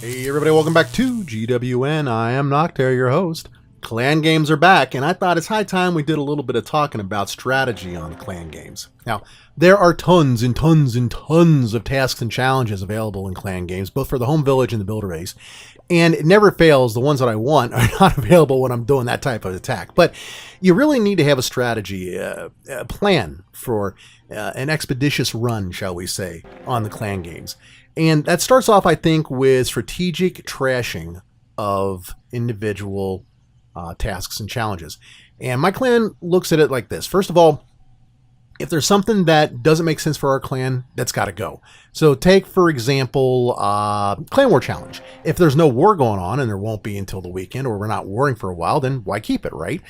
Hey everybody, welcome back to GWN. I am Noctair, your host. Clan games are back, and I thought it's high time we did a little bit of talking about strategy on clan games. Now, there are tons and tons and tons of tasks and challenges available in clan games, both for the home village and the builder base. And it never fails, the ones that I want are not available when I'm doing that type of attack. But you really need to have a strategy, a plan for an expeditious run, shall we say, on the clan games. And that starts off, I think, with strategic trashing of individual tasks and challenges. And my clan looks at it like this. First of all, if there's something that doesn't make sense for our clan, that's got to go. So take, for example, Clan War Challenge. If there's no war going on, and there won't be until the weekend, or we're not warring for a while, then why keep it, right?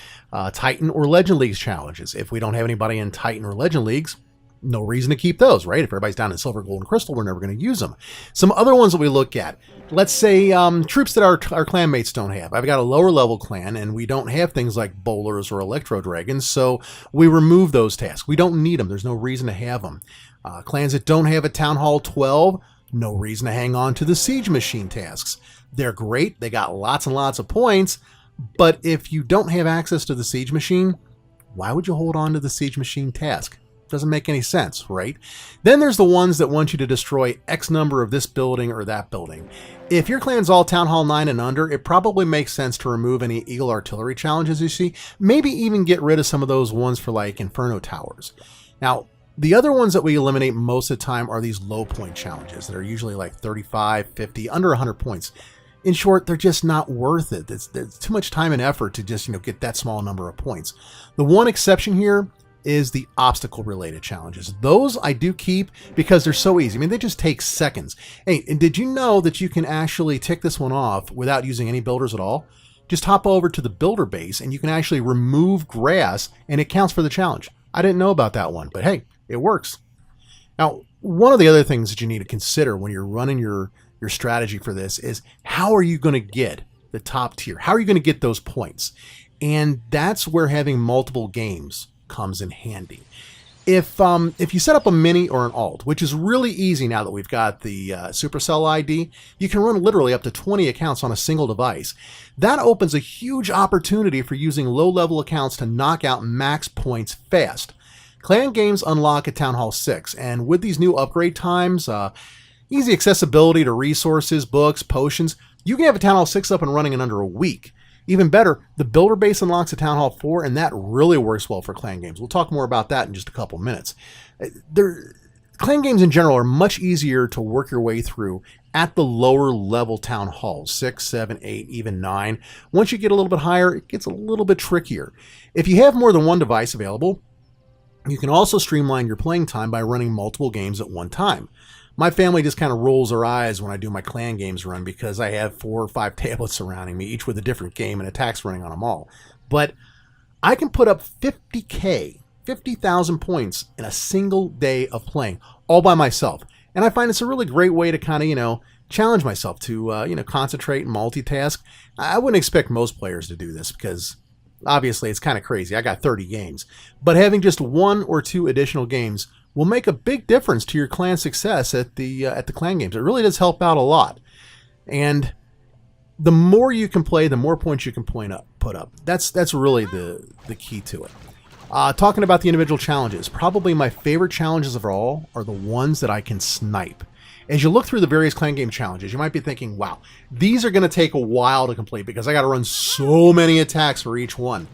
Titan or Legend Leagues challenges. If we don't have anybody in Titan or Legend Leagues, no reason to keep those, right? If everybody's down in Silver, Gold, and Crystal, we're never going to use them. Some other ones that we look at, let's say troops that our clan mates don't have. I've got a lower level clan, and we don't have things like bowlers or electro dragons, so we remove those tasks. We don't need them. There's no reason to have them. Clans that don't have a Town Hall 12, no reason to hang on to the siege machine tasks. They're great. They got lots and lots of points, but if you don't have access to the siege machine, why would you hold on to the siege machine task? Doesn't make any sense, right? Then there's the ones that want you to destroy X number of this building or that building. If your clan's all Town Hall 9 and under, it probably makes sense to remove any Eagle Artillery challenges you see. Maybe even get rid of some of those ones for like Inferno Towers. Now, the other ones that we eliminate most of the time are these low point challenges that are usually like 35, 50, under 100 points. In short, they're just not worth it. It's too much time and effort to just, get that small number of points. The one exception here is the obstacle related challenges. Those I do keep because they're so easy. I mean, they just take seconds. Hey, and did you know that you can actually tick this one off without using any builders at all? Just hop over to the builder base and you can actually remove grass and it counts for the challenge. I didn't know about that one, but hey, it works. Now, one of the other things that you need to consider when you're running your strategy for this is how are you going to get the top tier? How are you going to get those points? And that's where having multiple games comes in handy. If you set up a mini or an alt, which is really easy now that we've got the Supercell ID, you can run literally up to 20 accounts on a single device. That opens a huge opportunity for using low-level accounts to knock out max points fast. Clan games unlock at Town Hall 6, and with these new upgrade times, easy accessibility to resources, books, potions, you can have a Town Hall 6 up and running in under a week. Even better, the builder base unlocks at Town Hall 4, and that really works well for clan games. We'll talk more about that in just a couple minutes. Clan games in general are much easier to work your way through at the lower level Town Halls, 6, 7, 8, even 9. Once you get a little bit higher, it gets a little bit trickier. If you have more than one device available, you can also streamline your playing time by running multiple games at one time. My family just kind of rolls their eyes when I do my clan games run because I have 4 or 5 tablets surrounding me, each with a different game and attacks running on them all. But I can put up 50,000 points in a single day of playing, all by myself. And I find it's a really great way to kind of, challenge myself to, concentrate and multitask. I wouldn't expect most players to do this because obviously it's kind of crazy. I got 30 games. But having just 1 or 2 additional games will make a big difference to your clan success at the clan games. It really does help out a lot. And the more you can play, the more points you can put up. That's really the key to it. Talking about the individual challenges, probably my favorite challenges of all are the ones that I can snipe. As you look through the various clan game challenges, you might be thinking, wow, these are going to take a while to complete because I got to run so many attacks for each one.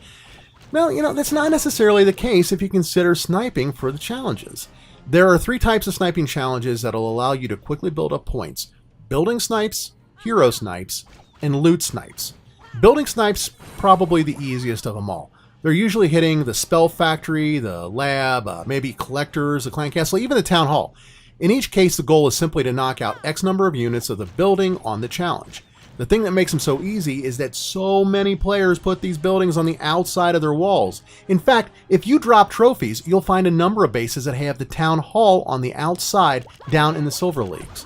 Well, that's not necessarily the case if you consider sniping for the challenges. There are 3 types of sniping challenges that will allow you to quickly build up points. Building snipes, hero snipes, and loot snipes. Building snipes, probably the easiest of them all. They're usually hitting the spell factory, the lab, maybe collectors, the clan castle, even the town hall. In each case, the goal is simply to knock out X number of units of the building on the challenge. The thing that makes them so easy is that so many players put these buildings on the outside of their walls. In fact, if you drop trophies, you'll find a number of bases that have the town hall on the outside down in the Silver Leagues.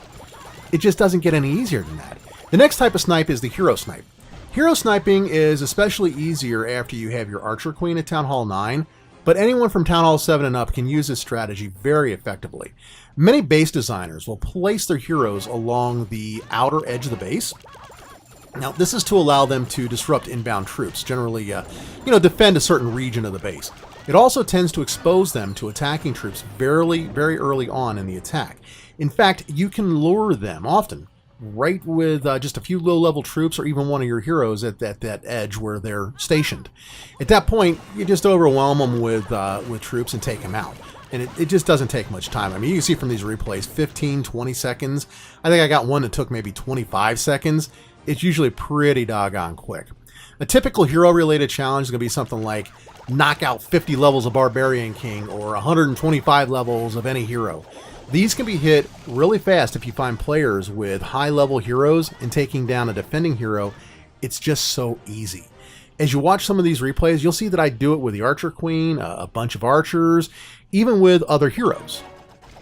It just doesn't get any easier than that. The next type of snipe is the hero snipe. Hero sniping is especially easier after you have your Archer Queen at Town Hall 9. but anyone from Town Hall 7 and up can use this strategy very effectively. Many base designers will place their heroes along the outer edge of the base. Now, this is to allow them to disrupt inbound troops, generally, defend a certain region of the base. It also tends to expose them to attacking troops very early on in the attack. In fact, you can lure them often right with just a few low-level troops or even one of your heroes at that edge where they're stationed. At that point, you just overwhelm them with troops and take them out. And it just doesn't take much time. I mean, you can see from these replays, 15, 20 seconds. I think I got one that took maybe 25 seconds. It's usually pretty doggone quick. A typical hero-related challenge is going to be something like knock out 50 levels of Barbarian King or 125 levels of any hero. These can be hit really fast if you find players with high-level heroes, and taking down a defending hero, it's just so easy. As you watch some of these replays, you'll see that I do it with the Archer Queen, a bunch of archers, even with other heroes.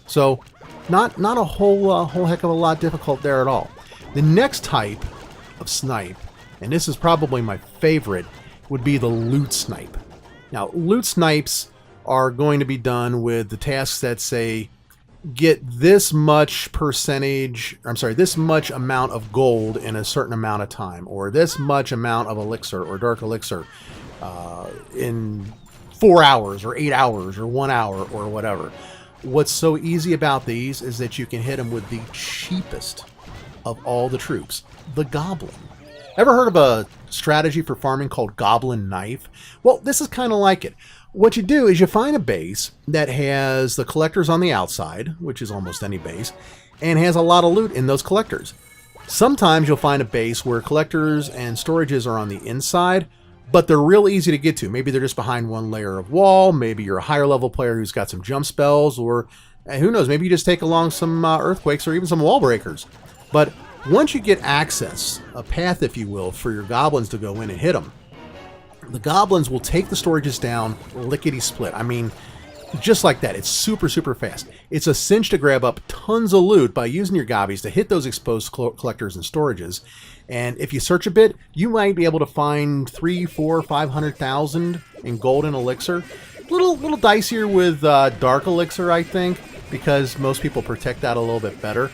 So not a whole heck of a lot difficult there at all. The next type of snipe, and this is probably my favorite, would be the loot snipe. Now, loot snipes are going to be done with the tasks that say, get this much this much amount of gold in a certain amount of time, or this much amount of elixir or dark elixir in 4 hours or 8 hours or 1 hour or whatever. What's so easy about these is that you can hit them with the cheapest of all the troops, the Goblin. Ever heard of a strategy for farming called Goblin Knife? Well, this is kind of like it. What you do is you find a base that has the collectors on the outside, which is almost any base, and has a lot of loot in those collectors. Sometimes you'll find a base where collectors and storages are on the inside, but they're real easy to get to. Maybe they're just behind one layer of wall. Maybe you're a higher level player who's got some jump spells, or who knows, maybe you just take along some earthquakes or even some wall breakers. But once you get access, a path if you will, for your goblins to go in and hit them, the goblins will take the storages down lickety-split. I mean, just like that. It's super fast. It's a cinch to grab up tons of loot by using your gobbies to hit those exposed collectors and storages. And if you search a bit, you might be able to find 3, 4, 500,000 in gold and elixir. Little dicier with dark elixir, I think, because most people protect that a little bit better.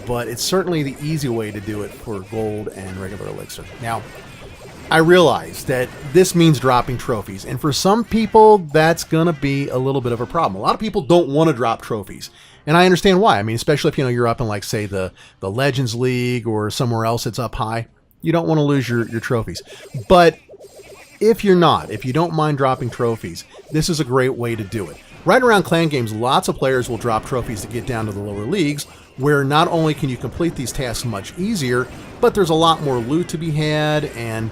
But it's certainly the easy way to do it for gold and regular elixir. Now, I realize that this means dropping trophies, and for some people, that's going to be a little bit of a problem. A lot of people don't want to drop trophies, and I understand why. I mean, especially if you're up in, like, say, the Legends League or somewhere else that's up high. You don't want to lose your trophies. But if you don't mind dropping trophies, this is a great way to do it. Right around clan games, lots of players will drop trophies to get down to the lower leagues, where not only can you complete these tasks much easier, but there's a lot more loot to be had, and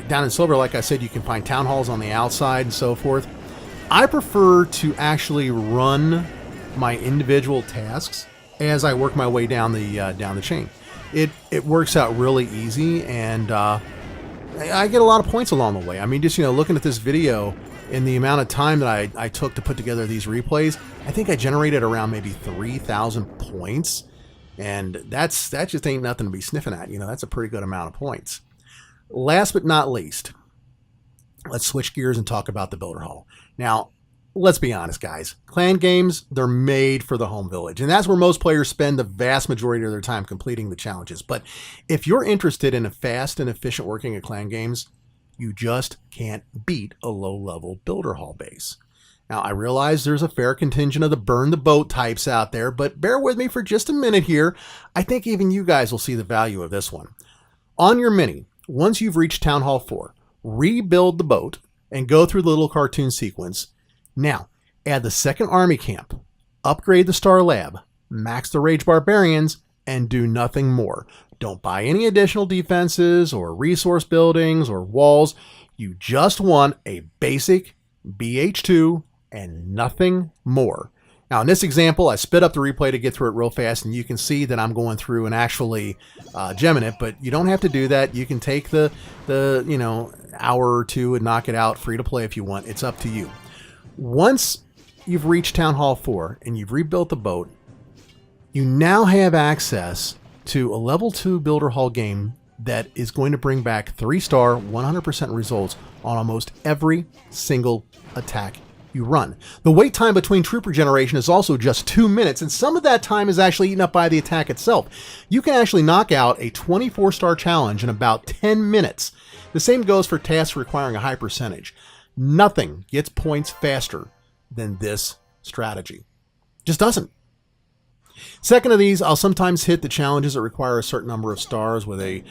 down in silver, like I said, you can find town halls on the outside and so forth. I prefer to actually run my individual tasks as I work my way down the chain. It works out really easy, and I get a lot of points along the way. I mean, just looking at this video and the amount of time that I took to put together these replays, I think I generated around maybe 3,000 points, and that just ain't nothing to be sniffing at. That's a pretty good amount of points. Last but not least, let's switch gears and talk about the Builder Hall. Now, let's be honest, guys. Clan games, they're made for the home village, and that's where most players spend the vast majority of their time completing the challenges. But if you're interested in a fast and efficient working of clan games, you just can't beat a low-level Builder Hall base. Now, I realize there's a fair contingent of the burn the boat types out there, but bear with me for just a minute here. I think even you guys will see the value of this one. On your mini, once you've reached Town Hall 4, rebuild the boat and go through the little cartoon sequence. Now, add the second army camp, upgrade the Star Lab, max the Rage Barbarians, and do nothing more. Don't buy any additional defenses or resource buildings or walls. You just want a basic BH2 and nothing more. Now, in this example, I sped up the replay to get through it real fast, and you can see that I'm going through and actually gemming it, but you don't have to do that. You can take the hour or two and knock it out free to play if you want. It's up to you. Once you've reached Town Hall 4 and you've rebuilt the boat, you now have access to a level 2 Builder Hall game that is going to bring back 3-star 100% results on almost every single attack you run. The wait time between troop regeneration is also just 2 minutes, and some of that time is actually eaten up by the attack itself. You can actually knock out a 24-star challenge in about 10 minutes. The same goes for tasks requiring a high percentage. Nothing gets points faster than this strategy. Just doesn't. Second of these, I'll sometimes hit the challenges that require a certain number of stars with a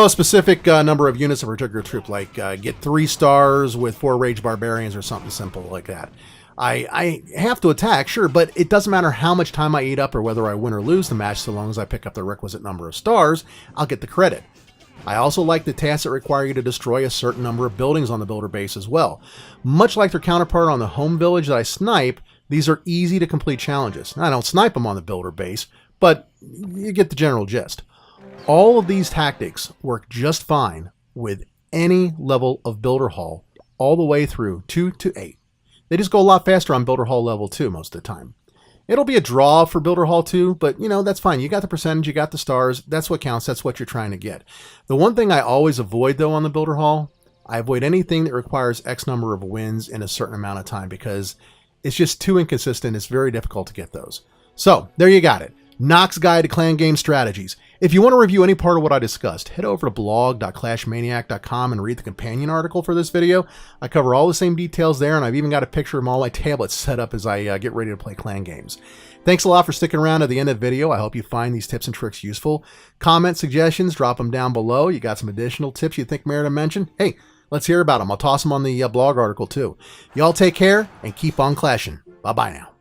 specific number of units of a particular troop, like get 3 stars with 4 Rage Barbarians or something simple like that. I have to attack, sure, but it doesn't matter how much time I eat up or whether I win or lose the match, so long as I pick up the requisite number of stars, I'll get the credit. I also like the tasks that require you to destroy a certain number of buildings on the builder base as well. Much like their counterpart on the home village that I snipe, these are easy to complete challenges. I don't snipe them on the builder base, but you get the general gist. All of these tactics work just fine with any level of Builder Hall, all the way through 2 to 8. They just go a lot faster on Builder Hall level 2 most of the time. It'll be a draw for Builder Hall 2, but that's fine. You got the percentage, you got the stars. That's what counts. That's what you're trying to get. The one thing I always avoid, though, on the Builder Hall, I avoid anything that requires X number of wins in a certain amount of time because it's just too inconsistent. It's very difficult to get those. So there you got it. Nock's Guide to Clan Game Strategies. If you want to review any part of what I discussed, head over to blog.clashmaniac.com and read the companion article for this video. I cover all the same details there, and I've even got a picture of all my tablets set up as I get ready to play clan games. Thanks a lot for sticking around to the end of the video. I hope you find these tips and tricks useful. Comment suggestions, drop them down below. You got some additional tips you think merit a mention? Hey, let's hear about them. I'll toss them on the blog article too. Y'all take care and keep on clashing. Bye-bye now.